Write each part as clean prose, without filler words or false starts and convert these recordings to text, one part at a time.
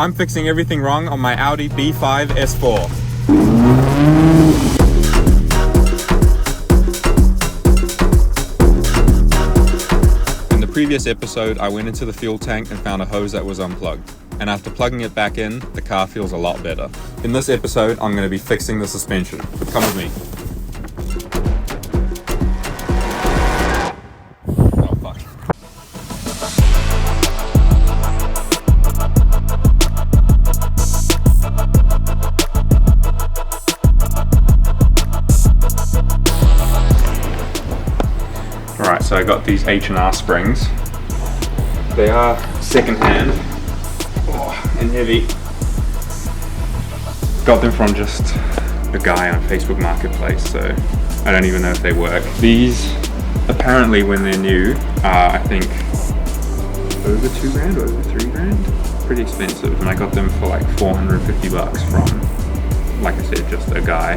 I'm fixing everything wrong on my Audi B5 S4. In the previous episode, I went into the fuel tank and found a hose that was unplugged. And after plugging it back in, the car feels a lot better. In this episode, I'm going to be fixing the suspension. Come with me. Oh, fuck. Alright, so I got these H&R springs. They are second-hand. And heavy. Got them from just a guy on Facebook Marketplace, so I don't even know if they work. These, apparently when they're new, are I think over $2,000 or over $3,000. Pretty expensive, and I got them for like 450 bucks from, like I said, just a guy.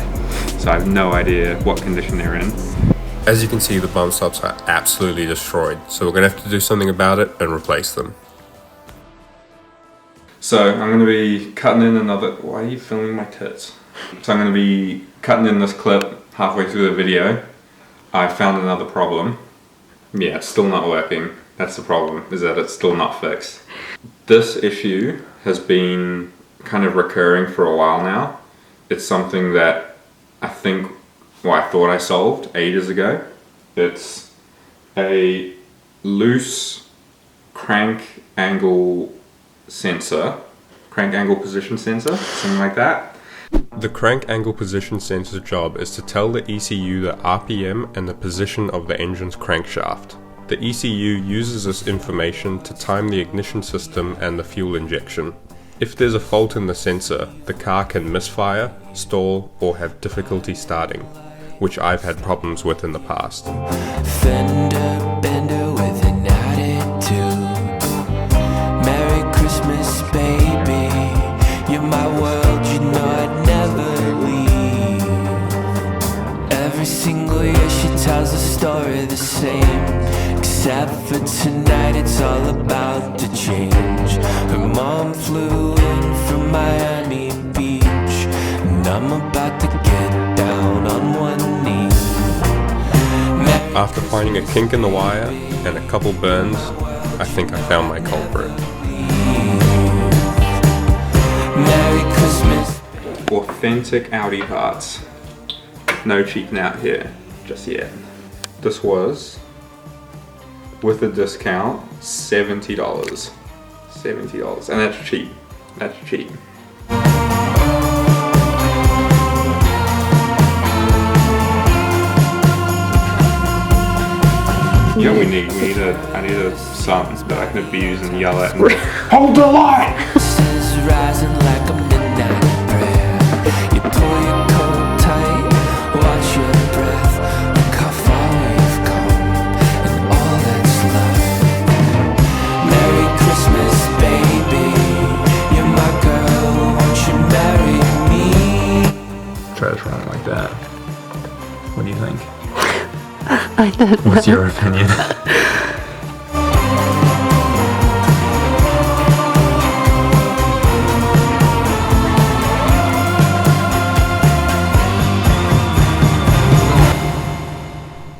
So I have no idea what condition they're in. As you can see, the bump stops are absolutely destroyed, so we're gonna have to do something about it and replace them. So I'm going to be cutting in another, why are you filming my tits? So I'm going to be cutting in this clip halfway through the video. I found another problem. Yeah, it's still not working. That's the problem, is that it's still not fixed. This issue has been kind of recurring for a while now. It's something that I thought I solved ages ago. It's a loose crank angle position sensor, something like that. The crank angle position sensor's job is to tell the ECU the RPM and the position of the engine's crankshaft. The ECU uses this information to time the ignition system and the fuel injection. If there's a fault in the sensor, the car can misfire, stall, or have difficulty starting, which I've had problems with in the past. Fender bender with an attitude. Merry Christmas, baby. You're my world, you know I'd never leave. Every single year she tells a story the same, except for tonight it's all about to change. Her mom flew in from Miami Beach, and I'm about to get down on one knee. After finding a kink in the wire and a couple burns, I think I found my culprit. Merry Christmas. Authentic Audi parts. No cheating out here, just yet. This was, with a discount, $70. $70, and that's cheap. That's cheap. You know what we need? I need a sun that I can abuse and yell at and hold the line! Rising like a midnight prayer. You pull your coat tight, watch your breath. Look how far we've come, and all that's left. Merry Christmas, baby. You're my girl, won't you marry me? Try to run like that. What do you think? I don't know. What's your opinion?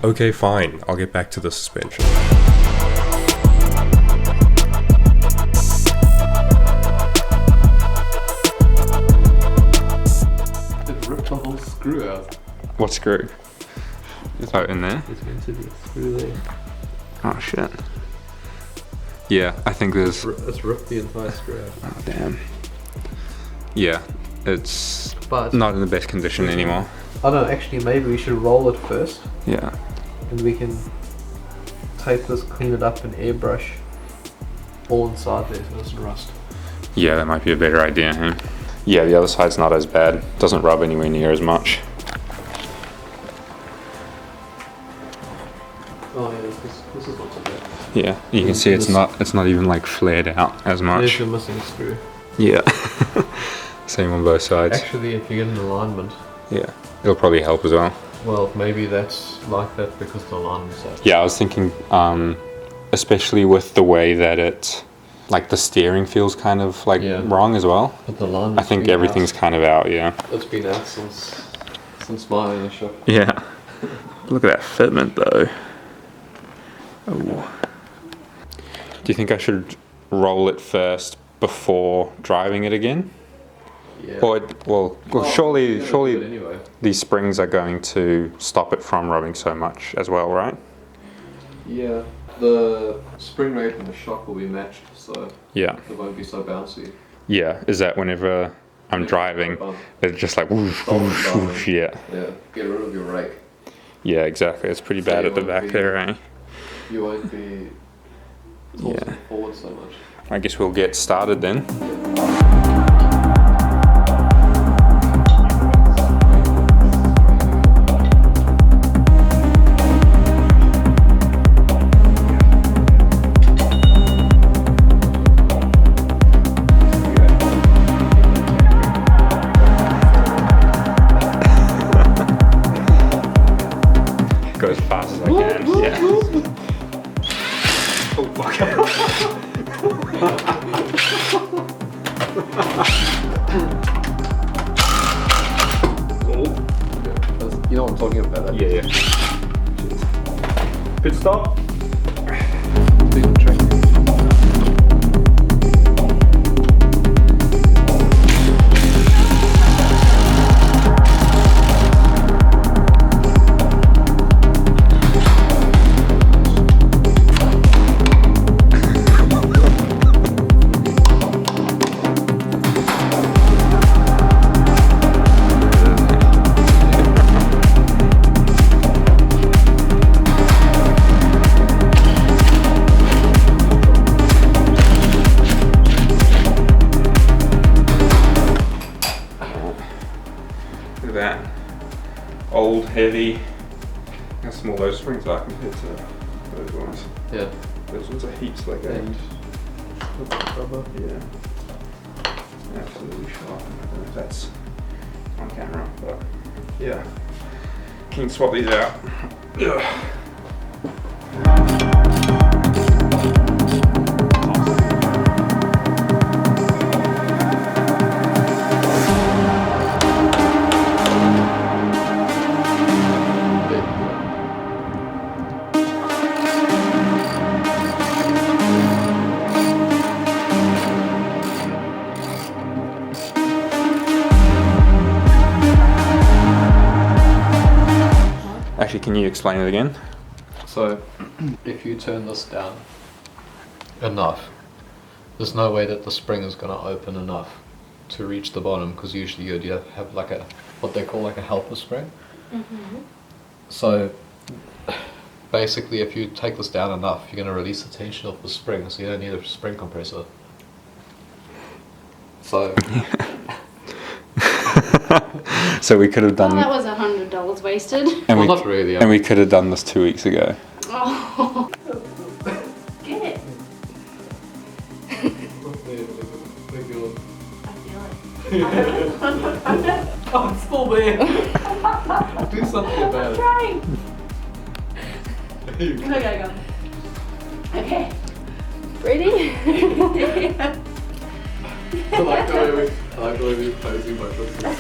Okay, fine, I'll get back to the suspension. It ripped the whole screw out. What screw? Oh, in there? It's meant to be through there. Oh shit. Yeah, I think there's... It's ripped the entire screw out. Oh damn. Yeah, it's But not in the best condition anymore. oh no, actually maybe we should roll it first, Yeah. and we can tape this, clean it up, and airbrush all inside there so it doesn't rust. Yeah, that might be a better idea, huh? Yeah, the other side's not as bad. Doesn't rub anywhere near as much. Oh yeah, this is not so bad. Yeah, you can see it's not even like flared out as There's much. the missing screw. Yeah. Same on both sides. Actually, if you get an alignment, Yeah, it'll probably help as well. well, maybe that's like that because the alignment's out. Yeah, I was thinking, especially with the way that it like the steering feels kind of like Yeah. wrong as well. But the line. I think everything's kind of out, yeah. It's been out since my ownership. Yeah. Look at that fitment though. Oh. Do you think I should roll it first before driving it again? Yeah. Well, surely Do it anyway. these springs are going to stop it from rubbing so much as well, right? Yeah. The spring rate and the shock will be matched, so Yeah. it won't be so bouncy. Yeah. Is that whenever I'm driving, it's just like whoosh, whoosh, whoosh, yeah. Yeah. Get rid of your rake. Yeah, exactly. It's pretty So bad you at the won't back be- there, eh? You won't be tilting Yeah. forward so much. I guess we'll get started then. Go as fast as I can. Yeah. Oh fuck. You know what I'm talking about? Yeah, yeah. Pit stop. Big track. Look at that. Old, heavy. How small those springs are compared to those ones. Yeah. Those ones are heaps like that. Rubber. Yeah. Absolutely sharp. I don't know if that's on camera, but yeah. Can you swap these out? Ugh. Actually, can you explain it again? So, if you turn this down enough, there's no way that the spring is going to open enough to reach the bottom, because usually you'd have like a, what they call like a helper spring. So, basically if you take this down enough, you're going to release the tension off the spring, so you don't need a spring compressor. So, So we could have Well, done, that was $100 wasted. and well, we not really. and we could have done this 2 weeks ago. Oh. Get it. I feel it. Oh, it's still there. Do something about I'm it. trying. Okay, go. Okay. Ready? I like the way we're posing my footsteps.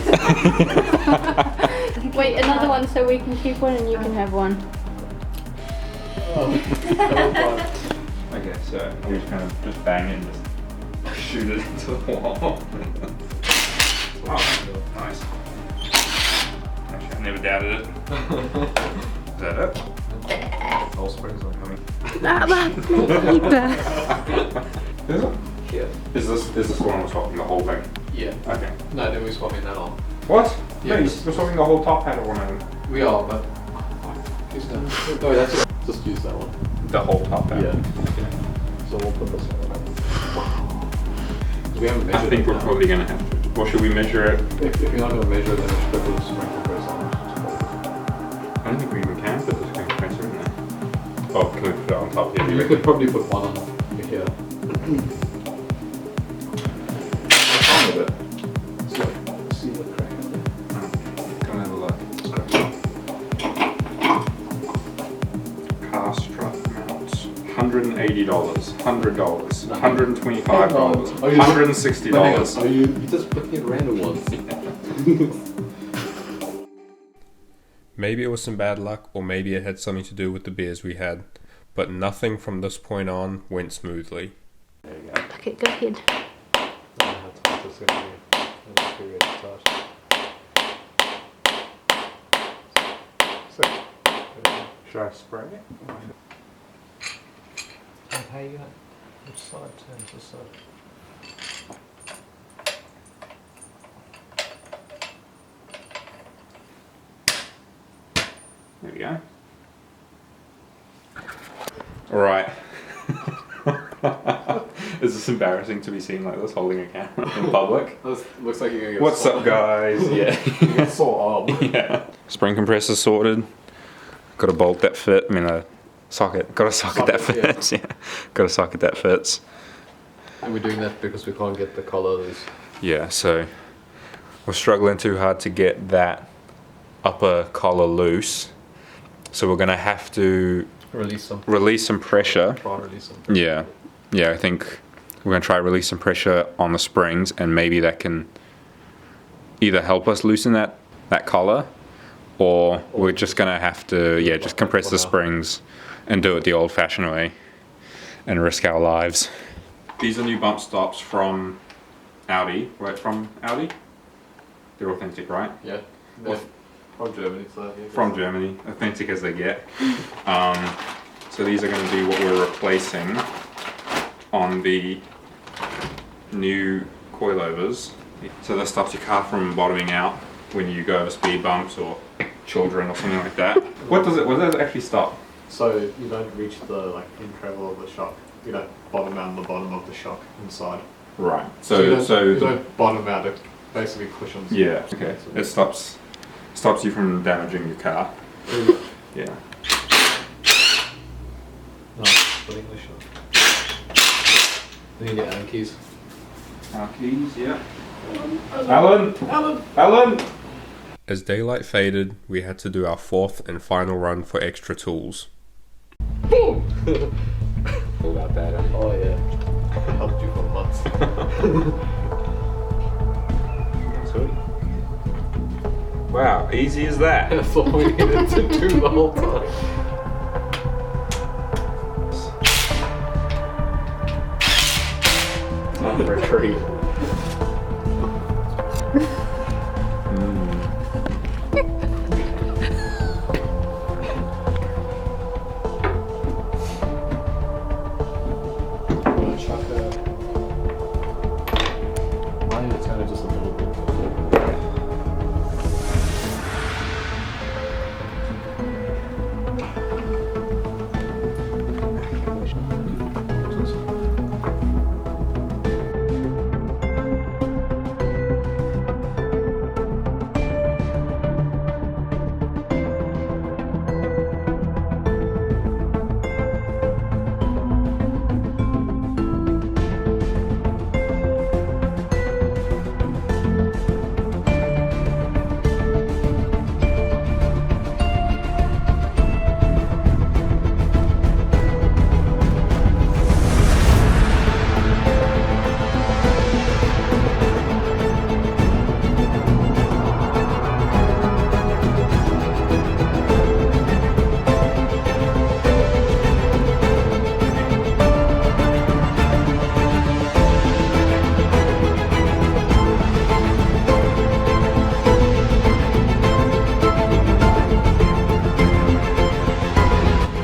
Wait, another one so we can keep one and you can have one. Okay, so we just kind of just bang it and just shoot it into the wall. Oh, nice. Actually, I never doubted it. Is that it? All springs are coming. Is it? Yeah. Is this one we're swapping the whole thing? Yeah. Okay. No, then we're swapping that on. What? Yeah. No, we're swapping the whole top hat of one of them. We are, but. Use that. No, that's it. Just use that one. The whole top hat? Yeah. Okay. So we'll put this one. We haven't measured I think it we're now. probably going to have to. Or should we measure it? If you're not going to measure it, then we should put the spring compressor on. I don't think we even can put this compressor in there. Oh, can we put it on top here? You could probably put one on here. Of it. It's like, see the crack in there. Come have a look. Car strut mounts. $180. $100, $125, Oh, you- $160. Oh, you just picking at random ones. Maybe it was some bad luck, or maybe it had something to do with the beers we had, but nothing from this point on went smoothly. There you go. Okay, go ahead. Should I spray it? How you got? Which side turns this side? There we go. Alright. Is this embarrassing to be seen like this holding a camera in public? This looks like you're gonna get What's up, guys? Yeah. get sore arm. Yeah. Spring compressor sorted. Got a bolt that fit. I mean, a socket. Got a socket that fits. Yeah. Got a socket that fits. And we're doing that because we can't get the collar loose. Yeah, so we're struggling too hard to get that upper collar loose. So we're gonna have to Release some. release some pressure. Try and release some. Yeah, yeah. I think we're gonna try to release some pressure on the springs, and maybe that can either help us loosen that collar, or we're just gonna have to just compress the springs and do it the old-fashioned way, and risk our lives. These are new bump stops from Audi, right? From Audi. They're authentic, right? Yeah. Well, From Germany, so yeah. From Germany, authentic as they get. So these are going to be what we're replacing on the new coilovers. So this stops your car from bottoming out when you go over speed bumps or children or something like that. What does it actually stop? So you don't reach the in travel of the shock. You don't bottom out on the bottom of the shock inside. Right. you So don't bottom out. It basically cushions. yeah. Okay. It stops you from damaging your car. Yeah. No, putting the shock. Then you get Allen keys. Our keys. Yeah. Alan. As daylight faded, we had to do our fourth and final run for extra tools. Pull out that. Oh yeah. Helped you for months. Sweet. Wow, easy as that. That's all we needed to do the whole time. Time for a treat. Mine is kind of just a little bit.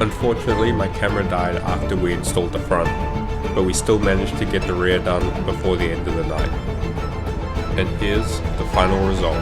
Unfortunately, my camera died after we installed the front, but we still managed to get the rear done before the end of the night. And here's the final result.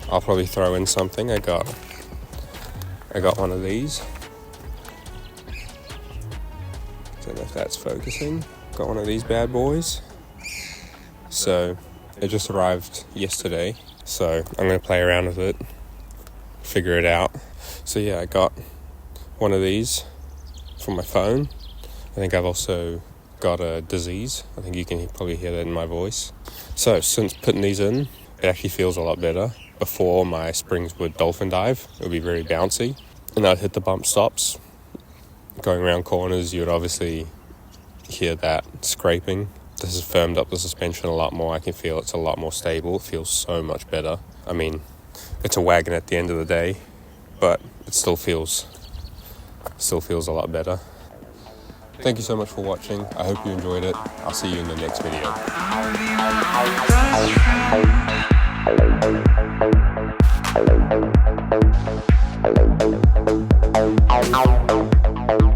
I'll probably throw in something. I got one of these. Don't know if that's focusing. got one of these bad boys. So it just arrived yesterday, so I'm going to play around with it, figure it out. So yeah, I got one of these for my phone. I think I've also got a disease. I think you can probably hear that in my voice. So since putting these in, it actually feels a lot better. Before, my springs would dolphin dive. It would be very bouncy, and I'd hit the bump stops. Going around corners, you would obviously hear that scraping. This has firmed up the suspension a lot more. I can feel it's a lot more stable. It feels so much better. I mean, it's a wagon at the end of the day, but it still feels a lot better. Thank you so much for watching. I hope you enjoyed it. I'll see you in the next video.